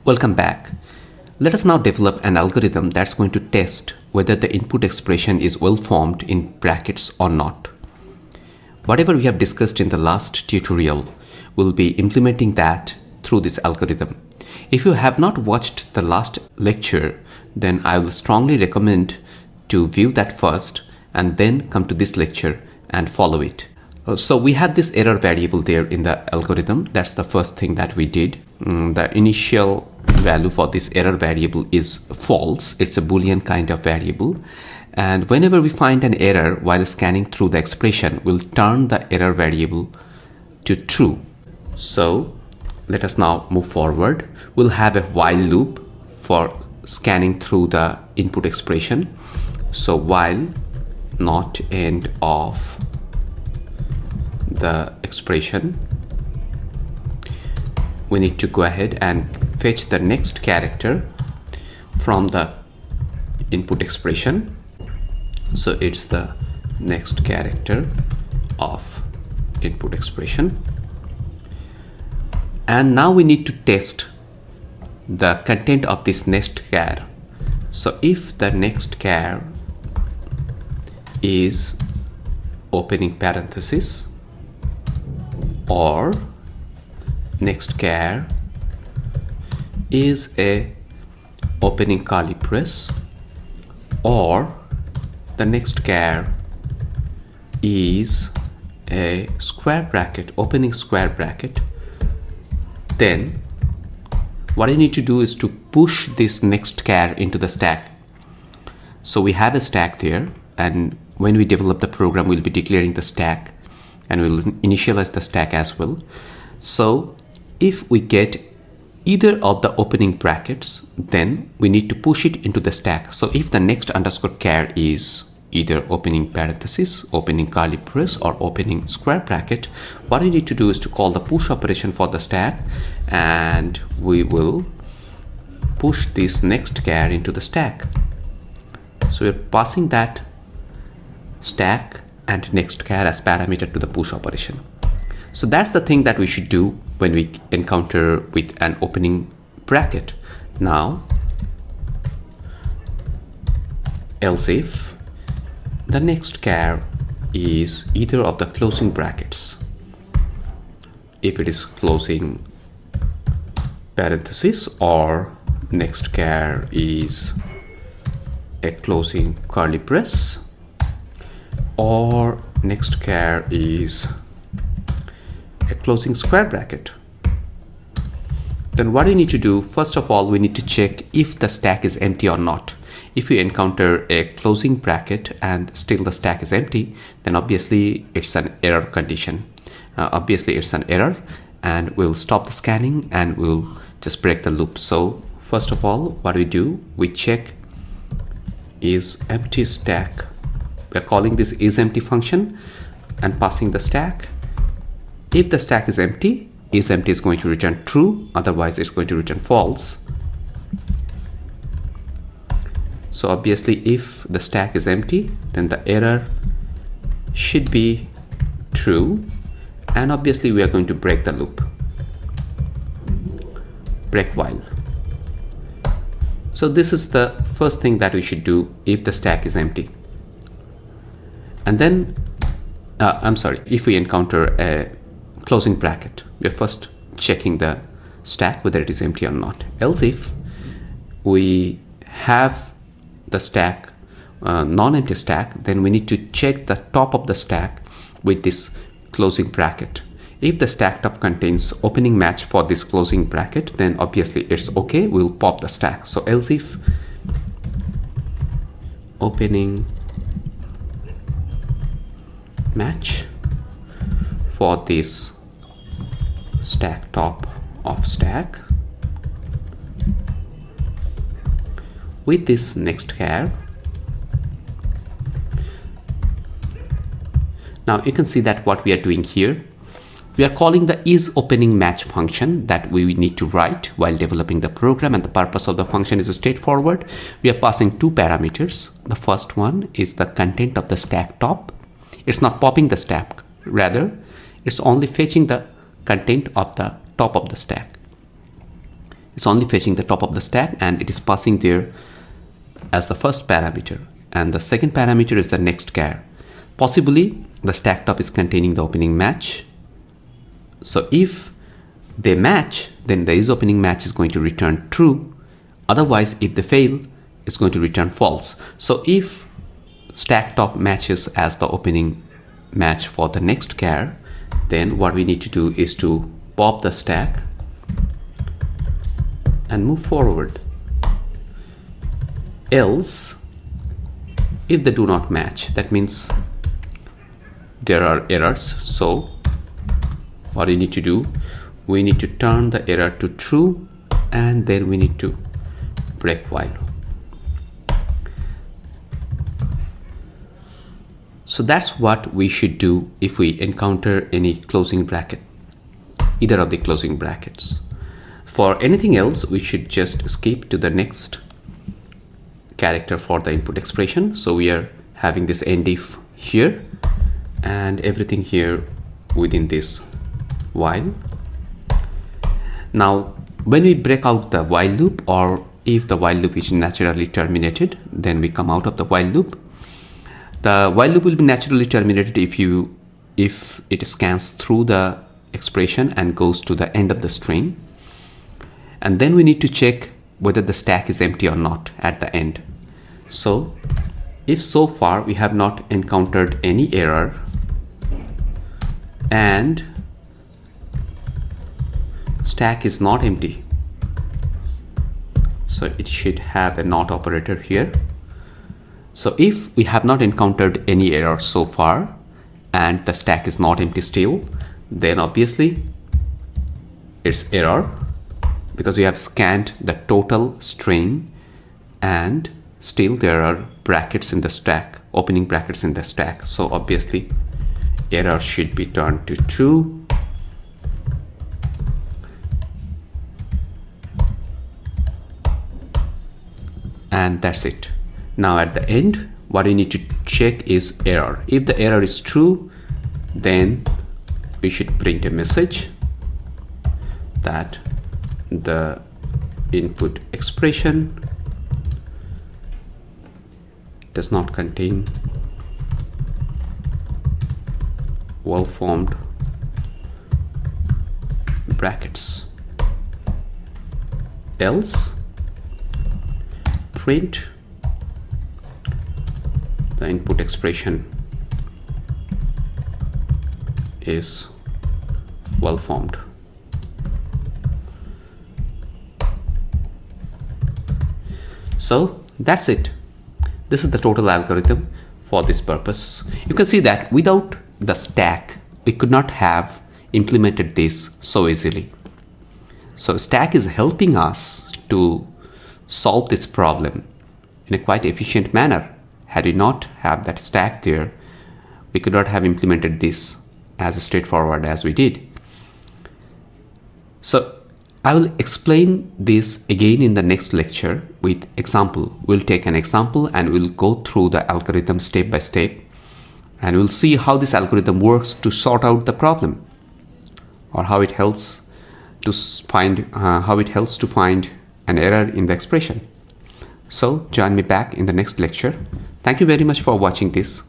Welcome back. Let us now develop an algorithm that's going to test whether the input expression is well formed in brackets or not. Whatever we have discussed in the last tutorial, we'll be implementing that through this algorithm. If you have not watched the last lecture, then I will strongly recommend to view that first and then come to this lecture and follow it. So we had this error variable there in the algorithm. That's the first thing that we did. The initial value for this error variable is false. It's a Boolean kind of variable. And whenever we find an error while scanning through the expression, we'll turn the error variable to true. So let us now move forward. We'll have a while loop for scanning through the input expression. So while not end of the expression, we need to go ahead and fetch the next character from the input expression. So it's the next character of input expression. And now we need to test the content of this next char. So if the next char is opening parenthesis, or next char is a opening curly brace, or the next char is a square bracket, opening square bracket, then what I need to do is to push this next char into the stack. So we have a stack there, and when we develop the program, we'll be declaring the stack and we'll initialize the stack as well. So if we get either of the opening brackets, then we need to push it into the stack. So if the next underscore char is either opening parenthesis, opening curly brace, or opening square bracket, what we need to do is to call the push operation for the stack, and we will push this next char into the stack. So we're passing that stack and next char as parameter to the push operation. So that's the thing that we should do when we encounter with an opening bracket. Now, else if the next char is either of the closing brackets. If it is closing parenthesis, or next char is a closing curly brace, or next char is a closing square bracket, then what we need to do, first of all, we need to check if the stack is empty or not. If we encounter a closing bracket and still the stack is empty, then obviously it's an error condition. Obviously it's an error, and we'll stop the scanning and we'll just break the loop. So first of all, what we do, we check is empty stack. We're calling this isEmpty function and passing the stack. If the stack is empty is going to return true, otherwise it's going to return false. So obviously if the stack is empty, then the error should be true, and obviously we are going to break the loop, break while. So this is the first thing that we should do if the stack is empty. And then if we encounter a closing bracket, we're first checking the stack whether it is empty or not. Else if we have the stack non-empty stack, then we need to check the top of the stack with this closing bracket. If the stack top contains opening match for this closing bracket, then obviously it's okay, we'll pop the stack. So else if opening match for this stack top of stack with this next char. Now you can see that what we are doing here, we are calling the isOpeningMatch function that we need to write while developing the program, and the purpose of the function is straightforward. We are passing two parameters. The first one is the content of the stack top. It's not popping the stack, rather it's only fetching the content of the top of the stack. It's only fetching the top of the stack and it is passing there as the first parameter. And the second parameter is the next char. Possibly the stack top is containing the opening match. So if they match, then the is opening match is going to return true. Otherwise, if they fail, it's going to return false. So if stack top matches as the opening match for the next char, then what we need to do is to pop the stack and move forward. Else, if they do not match, that means there are errors. So what we need to do, we need to turn the error to true, and then we need to break while. So that's what we should do if we encounter any closing bracket, either of the closing brackets. For anything else, we should just skip to the next character for the input expression. So we are having this end if here and everything here within this while. Now when we break out the while loop, or if the while loop is naturally terminated, then we come out of the while loop. The while loop will be naturally terminated if it scans through the expression and goes to the end of the string. And then we need to check whether the stack is empty or not at the end. So if so far we have not encountered any error and stack is not empty, so it should have a not operator here. So if we have not encountered any error so far and the stack is not empty still, then obviously it's error, because we have scanned the total string and still there are brackets in the stack, opening brackets in the stack. So obviously error should be turned to true. And that's it. Now at the end, what we need to check is error. If the error is true, then we should print a message that the input expression does not contain well-formed brackets. Else, print the input expression is well formed. So that's it. This is the total algorithm for this purpose. You can see that without the stack, we could not have implemented this so easily. So stack is helping us to solve this problem in a quite efficient manner. Had we not have that stack there, we could not have implemented this as straightforward as we did. So I will explain this again in the next lecture with example. We'll take an example and we'll go through the algorithm step by step, and we'll see how this algorithm works to sort out the problem, or how it helps to find an error in the expression. So join me back in the next lecture. Thank you very much for watching this.